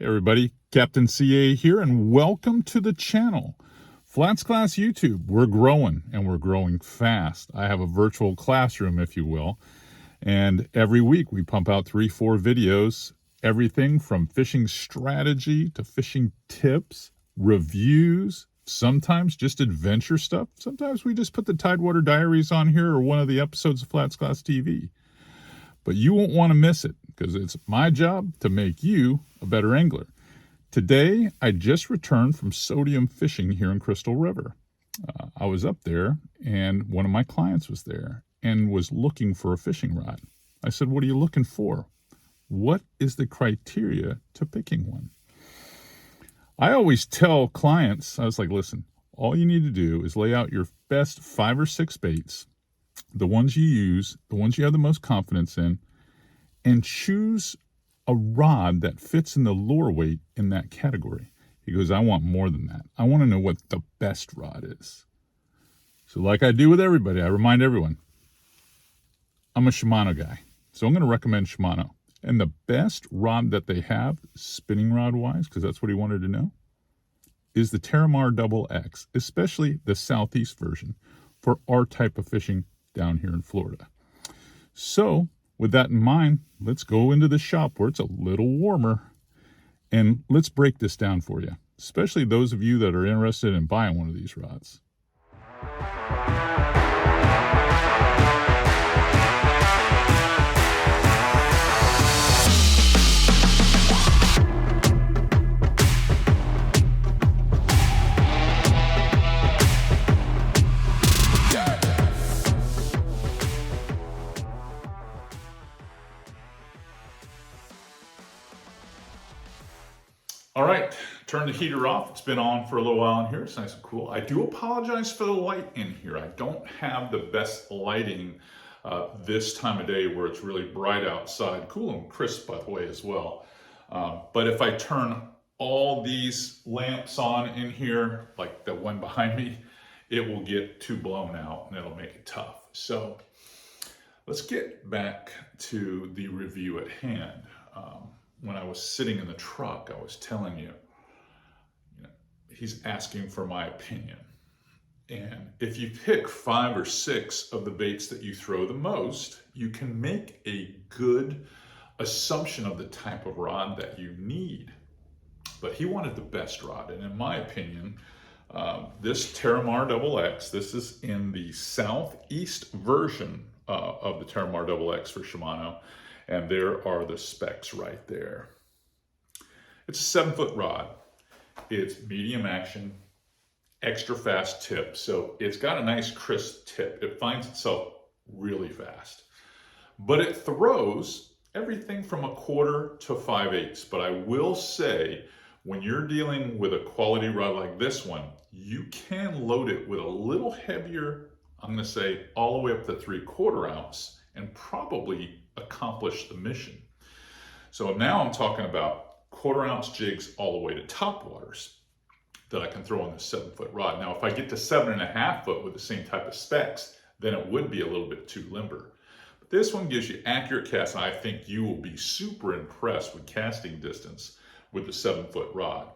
Hey everybody, Captain CA here, and welcome to the channel. FlatsClass YouTube, we're growing, and we're growing fast. I have a virtual classroom, if you will, and every week we pump out 3-4 videos, everything from fishing strategy to fishing tips, reviews, sometimes just adventure stuff. Sometimes we just put the Tidewater Diaries on here or one of the episodes of FlatsClass TV. But you won't want to miss it because it's my job to make you a better angler. Today, I just returned from sodium fishing here in Crystal River. I was up there and one of my clients was there and was looking for a fishing rod. I said, "What are you looking for? What is the criteria to picking one?" I always tell clients, I was like, listen, all you need to do is lay out your best 5 or 6 baits, the ones you use, the ones you have the most confidence in, and choose a rod that fits in the lure weight in that category. He goes, "I want more than that. I want to know what the best rod is." So like I do with everybody, I remind everyone, I'm a Shimano guy. So I'm going to recommend Shimano. And the best rod that they have, spinning rod wise, because that's what he wanted to know, is the Teramar XX, especially the Southeast version for our type of fishing down here in Florida. So with that in mind, let's go into the shop where it's a little warmer and let's break this down for you, especially those of you that are interested in buying one of these rods. All right, turn the heater off. It's been on for a little while in here. It's nice and cool. I do apologize for the light in here. I don't have the best lighting this time of day where it's really bright outside. Cool and crisp, by the way, as well. But if I turn all these lamps on in here, like the one behind me, it will get too blown out and it'll make it tough. So let's get back to the review at hand. When I was sitting in the truck, I was telling you, he's asking for my opinion. And if you pick 5 or 6 of the baits that you throw the most, you can make a good assumption of the type of rod that you need. But he wanted the best rod. And in my opinion, this Teramar XX, this is in the Southeast version of the Teramar XX for Shimano. And there are the specs right there. It's a 7-foot rod. It's medium action, extra fast tip. So it's got a nice crisp tip. It finds itself really fast. But it throws everything from 1/4 to 5/8. But I will say, when you're dealing with a quality rod like this one, you can load it with a little heavier, I'm going to say all the way up to 3/4 ounce, and probably accomplish the mission. So now I'm talking about 1/4 ounce jigs all the way to top waters that I can throw on this 7-foot rod. Now, if I get to 7.5 foot with the same type of specs, then it would be a little bit too limber. But this one gives you accurate casts, and I think you will be super impressed with casting distance with the 7-foot rod.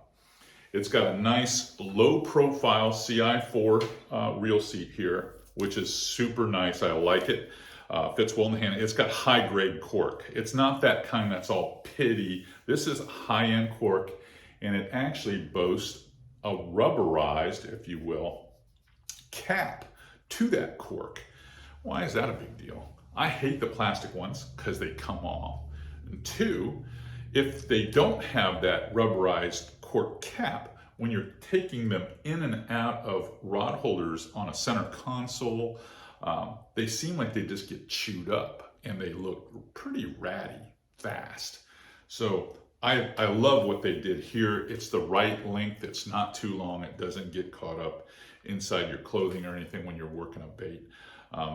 It's got a nice low profile CI4 reel seat here, which is super nice. I like it. Fits well in the hand. It's got high grade cork. It's not that kind that's all pitty. This is high end cork, and it actually boasts a rubberized, if you will, cap to that cork. Why is that a big deal? I hate the plastic ones because they come off. And 2, if they don't have that rubberized cork cap, when you're taking them in and out of rod holders on a center console, they seem like they just get chewed up and they look pretty ratty fast. So I love what they did here. It's the right length. It's not too long. It doesn't get caught up inside your clothing or anything when you're working a bait.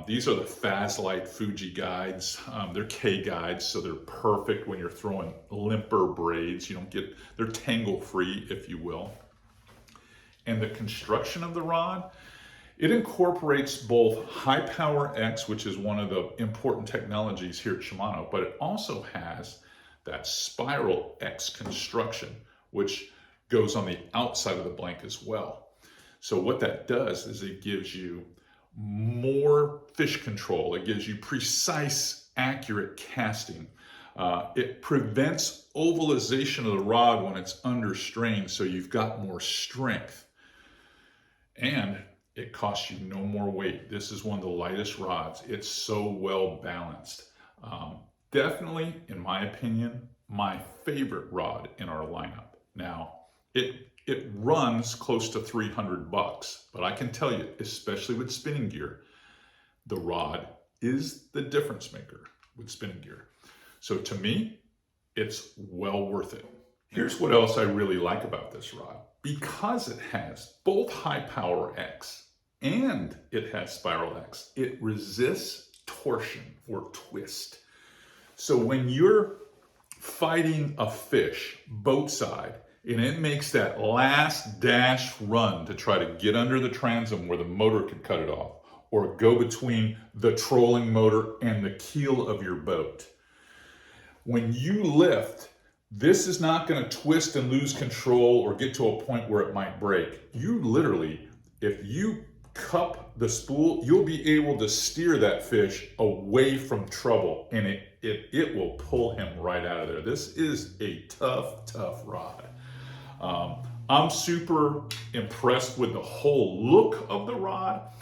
These are the Fazlite Fuji guides. They're K guides, so they're perfect when you're throwing limper braids. You don't get, they're tangle free, if you will. And the construction of the rod, it incorporates both high power X, which is one of the important technologies here at Shimano, but it also has that spiral X construction, which goes on the outside of the blank as well. So what that does is it gives you more fish control. It gives you precise, accurate casting. It prevents ovalization of the rod when it's under strain, so you've got more strength. And it costs you no more weight. This is one of the lightest rods. It's so well balanced. Definitely, in my opinion, my favorite rod in our lineup. Now, it runs close to $300, but I can tell you, especially with spinning gear, the rod is the difference maker with spinning gear. So to me, it's well worth it. Here's what else I really like about this rod. Because it has both high power X and it has spiral X, it resists torsion or twist. So when you're fighting a fish boat side and it makes that last dash run to try to get under the transom where the motor could cut it off, or go between the trolling motor and the keel of your boat, when you lift, this is not going to twist and lose control or get to a point where it might break. You literally, if you cup the spool, you'll be able to steer that fish away from trouble, and it will pull him right out of there. This is a tough rod. I'm super impressed with the whole look of the rod,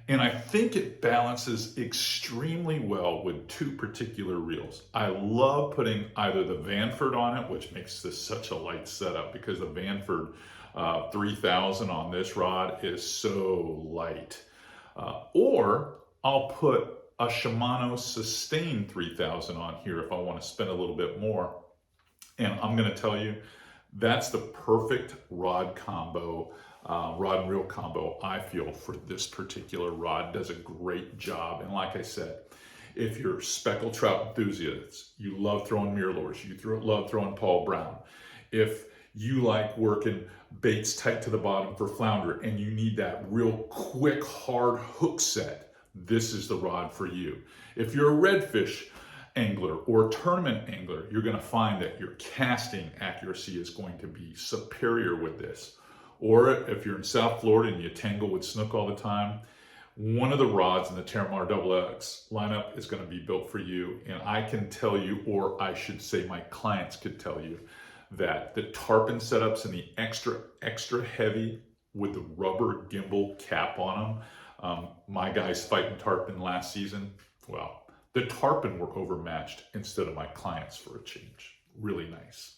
and I think it balances extremely well with two particular reels. I love putting either the Vanford on it, which makes this such a light setup because the Vanford 3000 on this rod is so light. Or I'll put a Shimano Sustain 3000 on here if I want to spend a little bit more. And I'm going to tell you, that's the perfect rod combo, rod and reel combo, I feel, for this particular rod. Does a great job. And like I said, if you're speckled trout enthusiasts, you love throwing Mirrolures, you love throwing Paul Brown. If you like working baits tight to the bottom for flounder and you need that real quick, hard hook set, this is the rod for you. If you're a redfish angler or tournament angler, you're going to find that your casting accuracy is going to be superior with this. Or if you're in South Florida and you tangle with snook all the time, one of the rods in the Teramar XX lineup is going to be built for you. And I can tell you, or I should say my clients could tell you, that the tarpon setups and the extra heavy with the rubber gimbal cap on them, my guys fighting tarpon last season, well, the tarpon were overmatched instead of my clients for a change. Really nice,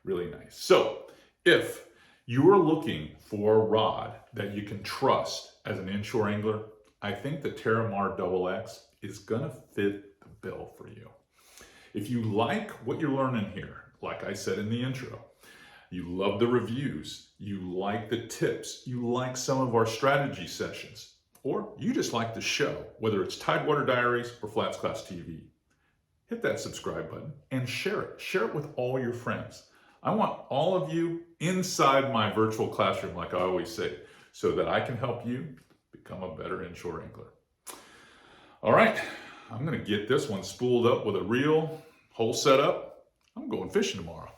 really nice. So if you are looking for a rod that you can trust as an inshore angler, I think the Teramar XX is gonna fit the bill for you. If you like what you're learning here, like I said in the intro, you love the reviews, you like the tips, you like some of our strategy sessions, or you just like the show, whether it's Tidewater Diaries or FlatsClass TV, hit that subscribe button and share it. Share it with all your friends. I want all of you inside my virtual classroom, like I always say, so that I can help you become a better inshore angler. All right, I'm gonna get this one spooled up with a reel, whole setup. I'm going fishing tomorrow.